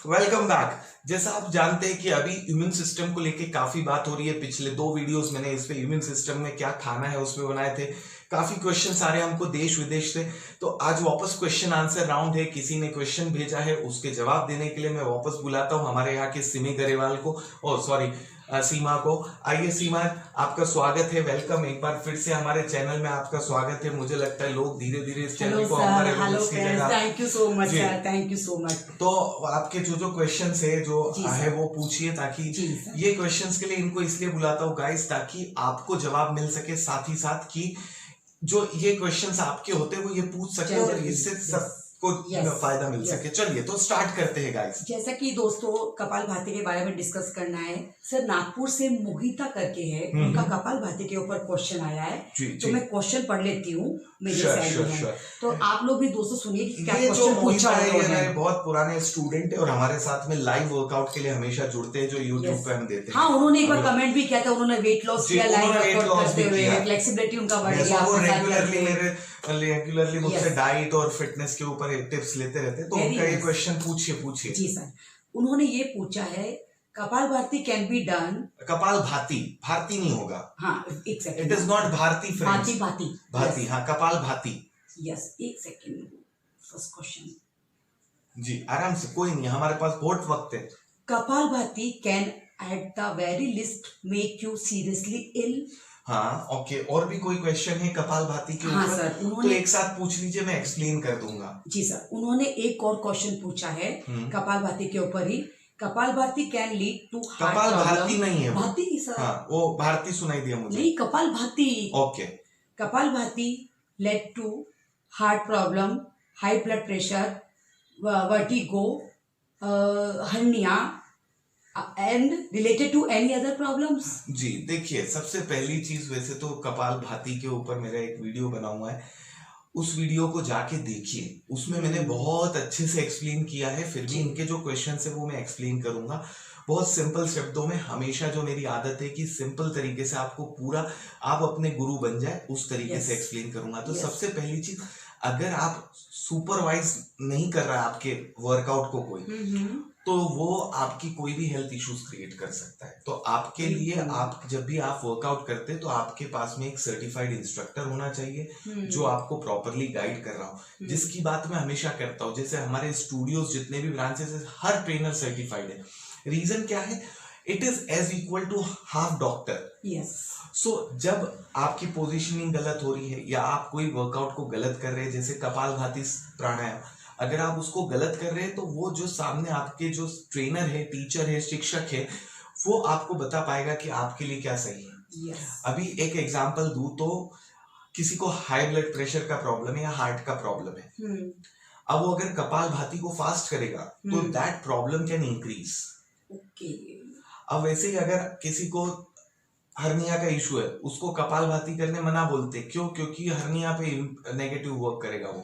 Welcome back. जैसा आप जानते हैं कि अभी इम्यून सिस्टम को लेके काफी बात हो रही है। पिछले 2 वीडियोस मैंने इस पे इम्यून सिस्टम में क्या खाना है उसमें बनाए थे। काफी क्वेश्चन आ रहे हैं हमको देश विदेश से, तो आज वापस क्वेश्चन आंसर राउंड है। किसी ने क्वेश्चन भेजा है, उसके जवाब देने के लिए मैं वापस बुलाता हूँ हमारे यहाँ के सिमी गरेवाल को, सॉरी सीमा को। आइए सीमा, आपका स्वागत है, वेलकम एक बार फिर से हमारे चैनल में आपका स्वागत है। मुझे लगता है लोग धीरे धीरे इस चैनल को हमारे thank you so much sir, thank you so much. तो आपके जो क्वेश्चंस है जो है वो पूछिए, ताकि ये क्वेश्चंस के लिए इनको इसलिए बुलाता हूँ गाइस, ताकि आपको जवाब मिल सके, साथ ही साथ कि जो ये क्वेश्चंस आपके होते हैं वो ये पूछ सके और इससे सबको फायदा मिल सके। चलिए तो स्टार्ट करते हैं गाइस। जैसा कि दोस्तों कपालभाति के बारे में डिस्कस करना है सर, नागपुर से मोहिता करके है, उनका कपालभाति के ऊपर क्वेश्चन आया है, तो मैं क्वेश्चन पढ़ लेती हूँ मेरे साइड में। तो आप लोग भी दोस्तों सुनिए कि क्या क्वेश्चन पूछा है। ये बहुत पुराने स्टूडेंट है और हमारे साथ में लाइव वर्कआउट के लिए हमेशा जुड़ते हैं, जो यूट्यूब पे हम देते हैं। हाँ, उन्होंने एक बार कमेंट भी किया था, उन्होंने वेट लॉस किया, लाइव वर्कआउट करते हुए फ्लेक्सिबिलिटी उनका बढ़ गया। रेगुलरली मुझसे डाइट और फिटनेस के ऊपर टिप्स लेते रहते हैं, तो उनका ये क्वेश्चन पूछिए। जी सर, उन्होंने ये पूछा है kapalbhati can be done. Kapalbhati, भारती नहीं होगा। हाँ, एक सेकंड, इट इज नॉट भारती फ्रेंड्स, भाती। हाँ, कपालभाति। यस, एक सेकंड, फर्स्ट क्वेश्चन। जी आराम से, कोई नहीं, हमारे पास बहुत वक्त है। Kapalbhati can at the very least make you seriously ill. हाँ ओके, और भी कोई क्वेश्चन है कपालभाति के ऊपर? हाँ सर, तो एक साथ पूछ लीजिए, मैं एक्सप्लेन कर दूंगा। जी सर, उन्होंने एक और क्वेश्चन पूछा है कपालभाति के ऊपर ही। Kapalbhati can lead to heart problem. Kapalbhati नहीं है, भाती सर। हाँ, वो भारती सुनाई दिया मुझे। नहीं, Kapalbhati. Okay. Kapalbhati led to heart problem, high blood pressure, vertigo, hernia and related to any other problems. जी देखिए, सबसे पहली चीज, वैसे तो कपालभाति के ऊपर मेरा एक वीडियो बना हुआ है, उस वीडियो को जाके देखिए, उसमें मैंने बहुत अच्छे से एक्सप्लेन किया है। फिर भी इनके जो क्वेश्चन है वो मैं एक्सप्लेन करूंगा बहुत सिंपल शब्दों में। हमेशा जो मेरी आदत है कि सिंपल तरीके से आपको पूरा, आप अपने गुरु बन जाए उस तरीके से एक्सप्लेन करूंगा। तो सबसे पहली चीज, अगर आप सुपरवाइज नहीं कर रहा है आपके वर्कआउट को कोई, तो वो आपकी कोई भी हेल्थ इश्यूज क्रिएट कर सकता है। तो आपके लिए, आप जब भी आप वर्कआउट करते हैं तो आपके पास में एक सर्टिफाइड इंस्ट्रक्टर होना चाहिए जो आपको प्रॉपरली गाइड कर रहा हो। जिसकी बात मैं हमेशा करता हूँ, जैसे हमारे स्टूडियोज जितने भी ब्रांचेस है, हर ट्रेनर सर्टिफाइड है। रीजन क्या है? It is as equal to half doctor. So जब आपकी पोजिशनिंग गलत हो रही है या आप कोई वर्कआउट को गलत कर रहे हैं, जैसे कपालभाति प्राणायाम, अगर आप उसको गलत कर रहे हैं तो वो जो सामने आपके जो ट्रेनर है, टीचर है, शिक्षक है, वो आपको बता पाएगा कि आपके लिए क्या सही है। अभी एक एग्जांपल दूं तो, किसी को हाई ब्लड प्रेशर का प्रॉब्लम है या हार्ट का प्रॉब्लम है, अब वो अगर कपालभाति को फास्ट करेगा तो दैट प्रॉब्लम कैन इंक्रीज। अब वैसे ही अगर किसी को हर्निया का इशू है, उसको कपालभाति करने मना बोलते, क्यों? क्योंकि हर्निया पे नेगेटिव वर्क करेगा वो।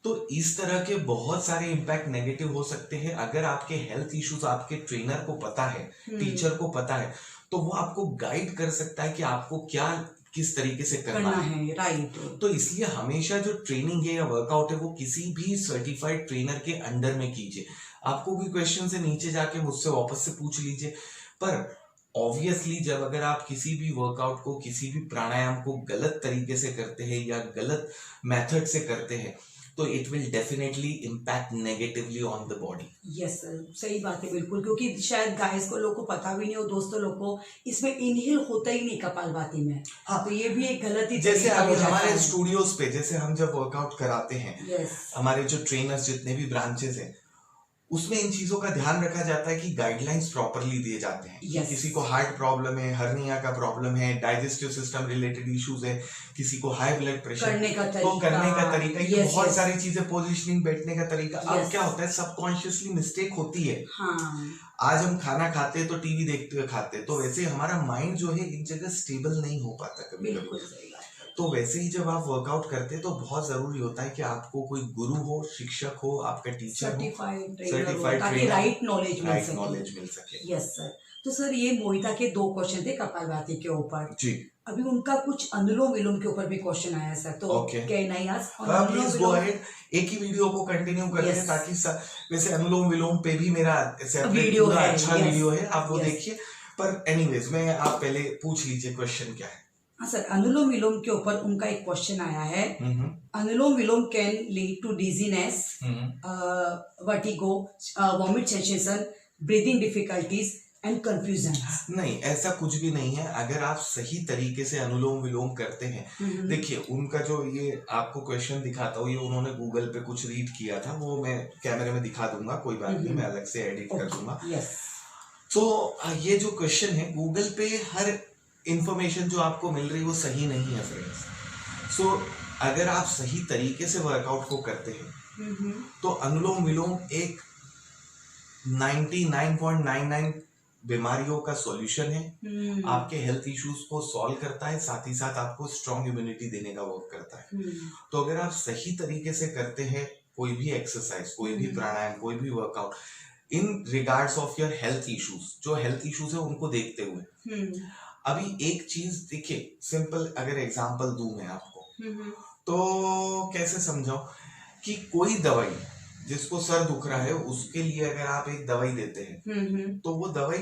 तो इस तरह के बहुत सारे इम्पैक्ट नेगेटिव हो सकते हैं। अगर आपके हेल्थ इश्यूज आपके ट्रेनर को पता है, टीचर को पता है, तो वो आपको गाइड कर सकता है कि आपको क्या, किस तरीके से करना है। राइट। तो इसलिए हमेशा जो ट्रेनिंग है या वर्कआउट है वो किसी भी सर्टिफाइड ट्रेनर के अंडर में कीजिए। आपको कोई क्वेश्चन से नीचे जाके मुझसे वापस से पूछ लीजिए, पर ऑब्वियसली जब अगर आप किसी भी वर्कआउट को, किसी भी प्राणायाम को गलत तरीके से करते हैं या गलत मेथड से करते हैं, तो it will definitely impact negatively on the body. Yes sir, सही बात है बिल्कुल, क्योंकि शायद गाइस को लोगों को पता भी नहीं हो, दोस्तों लोग को इसमें इनहेल होता ही नहीं कपालभाति में। हाँ, तो ये भी एक गलत ही। जैसे अभी हमारे स्टूडियोज पे, जैसे हम जब वर्कआउट कराते हैं, हमारे जो ट्रेनर्स जितने भी ब्रांचेस हैं, उसमें इन चीजों का ध्यान रखा जाता है कि गाइडलाइंस प्रॉपरली दिए जाते हैं। किसी को हार्ट प्रॉब्लम है, हर्निया का प्रॉब्लम है, डाइजेस्टिव सिस्टम रिलेटेड इश्यूज है, किसी को हाई ब्लड प्रेशर, करने का तरीका, ये बहुत सारी चीजें, पोजीशनिंग, बैठने का तरीका। अब क्या होता है, सबकॉन्शियसली मिस्टेक होती है। आज हम खाना खाते हैं तो टीवी देखते हुए खाते हैं, तो वैसे हमारा माइंड जो है एक जगह स्टेबल नहीं हो पाता कभी कभी। तो वैसे ही जब आप वर्कआउट करते हैं तो बहुत जरूरी होता है कि आपको कोई गुरु हो, शिक्षक हो, आपका टीचर हो, सर्टिफाइड ट्रेनर, राइट नॉलेज मिल सके। यस सर, तो सर ये मोहिता के 2 क्वेश्चन थे कपालभाति के ऊपर जी। अभी उनका कुछ अनुलोम विलोम के ऊपर भी क्वेश्चन आया सर, तो can I ask on anulom please go ahead, एक ही वीडियो को कंटिन्यू करेंगे ताकि वैसे अनुलोम विलोम पे भी मेरा वीडियो है, अच्छा वीडियो है, आप वो देखिए। पर एनीवेज मैं आप पहले पूछ लीजिए क्वेश्चन क्या है। हाँ सर, अनुलोम विलोम के ऊपर उनका एक क्वेश्चन आया है। Anulom Vilom can lead to dizziness, vertigo, vomit sensation, breathing difficulties and confusion. नहीं, ऐसा कुछ भी नहीं है अगर आप सही तरीके से अनुलोम विलोम करते हैं। देखिए उनका जो ये आपको क्वेश्चन दिखाता हूँ, ये उन्होंने गूगल पे कुछ रीड किया था, वो मैं कैमरे में दिखा दूंगा, कोई बात नहीं, मैं अलग से एडिट कर दूंगा। तो ये जो क्वेश्चन है, गूगल पे हर इंफॉर्मेशन जो आपको मिल रही है वो सही नहीं है फ्रेंड्स। सो अगर आप सही तरीके से वर्कआउट को करते हैं तो अनुलोम विलोम एक 99.99 बीमारियों का सॉल्यूशन है। आपके हेल्थ इश्यूज को सॉल्व करता है, साथ ही साथ आपको स्ट्रॉन्ग इम्यूनिटी देने का वर्क करता है। तो अगर आप सही तरीके से करते हैं कोई भी एक्सरसाइज, कोई भी प्राणायाम, कोई भी workout in regards of your health issues, जो हेल्थ इश्यूज है उनको देखते हुए, अभी एक चीज देखिए, सिंपल अगर एग्जांपल दूं मैं आपको, तो कैसे समझाऊं कि कोई दवाई, जिसको सर दुख रहा है उसके लिए अगर आप एक दवाई देते हैं तो वो दवाई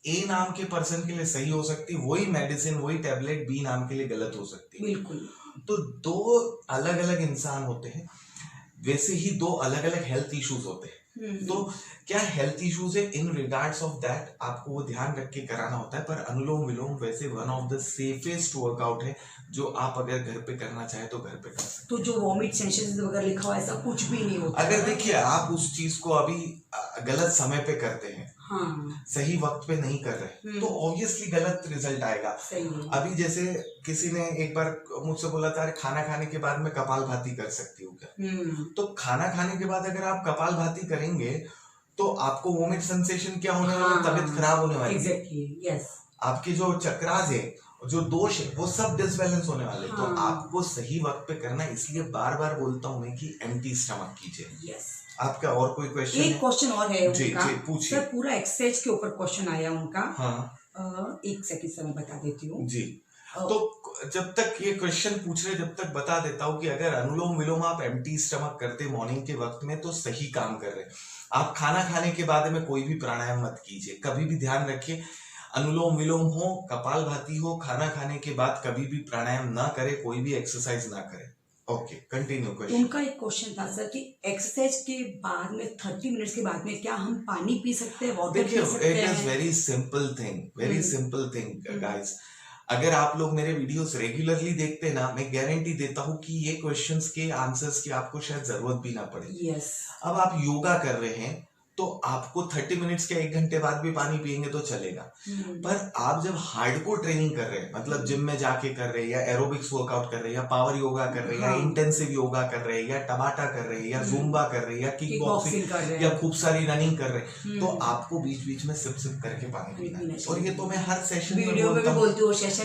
ए नाम के पर्सन के लिए सही हो सकती है, वही मेडिसिन, वही टैबलेट बी नाम के लिए गलत हो सकती है। बिल्कुल। तो 2 अलग अलग इंसान होते हैं, वैसे ही 2 अलग अलग हेल्थ इश्यूज होते हैं। तो क्या हेल्थ इश्यूज है, इन रिगार्ड्स ऑफ दैट आपको वो ध्यान रख के कराना होता है। पर अनुलोम विलोम वैसे one of the safest workout है जो आप अगर घर पे करना चाहे तो घर पे कर सकते। तो जो वॉमिट सेंसेशन वगैरह लिखा हुआ है ऐसा कुछ भी नहीं होता। अगर देखिए आप उस चीज को अभी गलत समय पे करते हैं, सही वक्त पे नहीं कर रहे, तो ऑब्वियसली गलत रिजल्ट आएगा। अभी जैसे किसी ने एक बार मुझसे बोला था, खाना खाने के बाद मैं कपालभाति कर सकती हूँ क्या? तो खाना खाने के बाद अगर आप कपालभाति करेंगे तो आपको वोमिट सेंसेशन क्या होने वाला, तबीयत खराब होने वाली, आपके जो चक्रास है, जो दोष है, वो सब डिसबैलेंस होने वाले। तो आपको सही वक्त पे करना है, इसलिए बार बार बोलता हूँ मैं कि एम्प्टी स्टमक कीजिए। आपका और कोई क्वेश्चन? एक क्वेश्चन और है उनका। जी पूछिए। सर पूरा एक्सरसाइज के ऊपर क्वेश्चन आया उनका। एक सेकंड से मैं बता देती हूँ जी। तो जब तक ये क्वेश्चन पूछ रहे, जब तक बता देता हूँ कि अगर अनुलोम विलोम आप एम्प्टी स्टमक करते मॉर्निंग के वक्त में तो सही काम कर रहे हैं। आप खाना खाने के बाद में कोई भी प्राणायाम मत कीजिए, कभी भी ध्यान रखिए, अनुलोम विलोम हो, कपालभाति हो, खाना खाने के बाद कभी भी प्राणायाम ना करे, कोई भी एक्सरसाइज ना करे। Okay, continue question. उनका एक क्वेश्चन था सर कि एक्सरसाइज के बाद में 30 मिनट्स के बाद में क्या हम पानी पी सकते हैं, वाटर पी सकते हैं? It is very simple thing guys. अगर आप लोग मेरे वीडियोस रेगुलरली देखते हैं ना, मैं गारंटी देता हूँ कि ये क्वेश्चंस के आंसर्स की आपको शायद जरूरत भी ना पड़े। अब आप योगा कर रहे हैं तो आपको 30 मिनट्स के 1 घंटे बाद भी पानी पिएंगे तो चलेगा। पर आप जब हार्डकोर ट्रेनिंग कर रहे हैं, मतलब जिम में जाके कर रहे हैं, या एरोबिक्स वर्कआउट कर रहे हैं, या पावर योगा कर रहे हैं, या इंटेंसिव योगा कर रहे हैं, या टबाटा कर रहे हैं, या जुम्बा कर रहे हैं, या किक बॉक्सिंग कर रहे हैं, या खूब सारी रनिंग कर रहे हैं, तो आपको बीच बीच में सिप सिप करके पानी पीना है। और ये तो मैं हर सेशन में बोलता हूँ,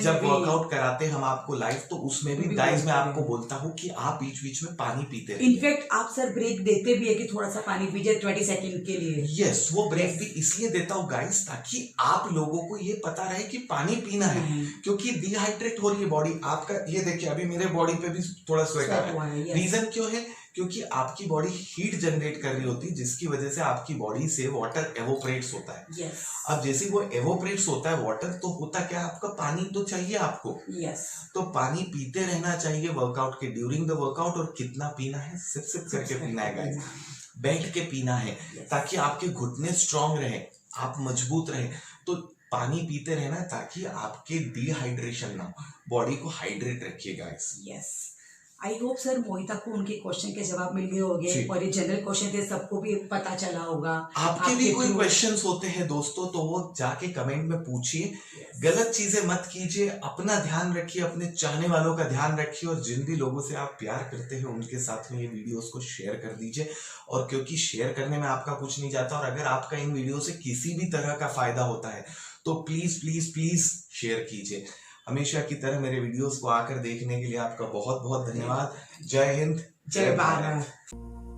जब वर्कआउट कराते हम आपको लाइव, तो उसमें भी गाइस मैं आपको बोलता हूँ कि आप बीच बीच में पानी पीते रहिए। इनफैक्ट आप सर ब्रेक देते भी है कि थोड़ा सा पानी पीजिए 20 सेकंड के लिए। यस, वो ब्रेक भी इसलिए देता हूँ गाइस ताकि आप लोगों को ये पता रहे कि पानी पीना है, क्योंकि डिहाइड्रेट हो रही है बॉडी आपका। ये देखिए अभी मेरे बॉडी पे भी थोड़ा स्वेट आ रहा है। रीजन क्यों है? क्योंकि आपकी बॉडी हीट जनरेट कर रही होती है, जिसकी वजह से आपकी बॉडी से वाटर एवोपरेट्स होता है। अब जैसे वो एवोपरेट्स होता है वाटर, तो होता क्या, आपका पानी तो चाहिए आपको। तो पानी पीते रहना चाहिए वर्कआउट के ड्यूरिंग द वर्कआउट। और कितना पीना है? सिप सिप करके पीना है गाइस, बैठ के पीना है, ताकि आपके घुटने स्ट्रांग रहे, आप मजबूत रहे। तो पानी पीते रहना ताकि आपके डिहाइड्रेशन ना, बॉडी को हाइड्रेट रखिए guys. Yes, I hope sir Mohita को उनके क्वेश्चन के जवाब मिल गए होंगे, और ये जनरल क्वेश्चन थे, सबको भी पता चला होगा। आपके भी कोई क्वेश्चंस होते हैं दोस्तों तो वो जाके कमेंट में पूछिए। गलत चीजें मत कीजिए, अपना ध्यान रखिए, अपने चाहने वालों का ध्यान रखिए, और जिन भी लोगों से आप प्यार करते हैं उनके साथ में ये वीडियोस को शेयर कर दीजिए। और क्योंकि शेयर करने में आपका कुछ नहीं जाता, और अगर आपका इन वीडियो से किसी भी तरह का फायदा होता है तो प्लीज प्लीज प्लीज शेयर कीजिए। हमेशा की तरह मेरे वीडियोस को आकर देखने के लिए आपका बहुत बहुत धन्यवाद। जय हिंद, जय भारत।